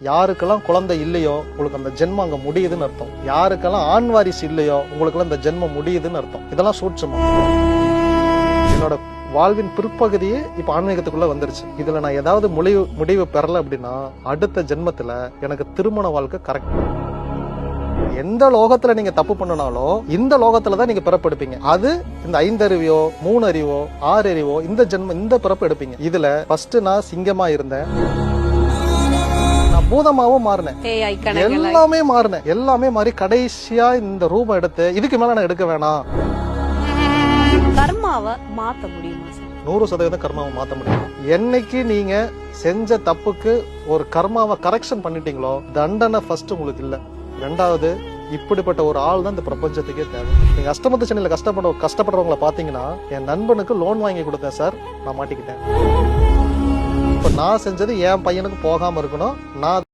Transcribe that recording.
யாருக்கெல்லாம் குழந்தை இல்லையோ உங்களுக்கு அந்த ஜென்மம் அங்க முடியுதுன்னு அர்த்தம். யாருக்கெல்லாம் ஆண் வாரிசு இல்லையோ உங்களுக்கெல்லாம் இந்த ஜென்மம் முடியுதுன்னு அர்த்தம். இதெல்லாம் சூட்சமா. என்னோட வாழ்வின் பிற்பகுதியே இப்ப ஆன்மீகத்துக்குள்ள வந்துருச்சு. இதுல நான் ஏதாவது முடிவு பெறல அப்படின்னா அடுத்த ஜென்மத்துல எனக்கு திருமண வாழ்க்கை கரெக்ட். எந்த லோகத்துல நீங்க தப்பு பண்ணனாலும் இந்த லோகத்துலதான் நீங்க பிறப்பெடுப்பீங்க. அது இந்த 5 அறிவையோ 3 அறிவோ 6 அறிவோ இந்த பிறப்பு எடுப்பீங்க. இதுல ஃபர்ஸ்ட் நான் சிங்கமா இருந்தேன், நான் பூதமாவும் மாறினேன், எல்லாமே மாறி கடைசியா இந்த ரூபம் எடுத்து இதுக்கு மேல நான் எடுக்க வேணாம். கர்மாவை மாத்த முடியுமா சார்? 100% கர்மாவை மாத்த முடியும். என்னைக்கு நீங்க செஞ்ச தப்புக்கு ஒரு கர்மாவை கரெக்ஷன் பண்ணிட்டீங்களோ தண்டனை ஃபர்ஸ்ட் உங்களுக்கு இல்ல. ரெண்டாவது, இப்படிப்பட்ட ஒரு ஆள் தான் இந்த பிரபஞ்சத்துக்கே தேவை. நீங்க அஷ்டமத்து சனியில கஷ்டப்படுறவங்களை பாத்தீங்கன்னா, என் நண்பனுக்கு லோன் வாங்கி கொடுத்தேன் சார், நான் மாட்டிக்கிட்டேன். இப்ப நான் செஞ்சது என் பையனுக்கு போகாம இருக்கணும். நான்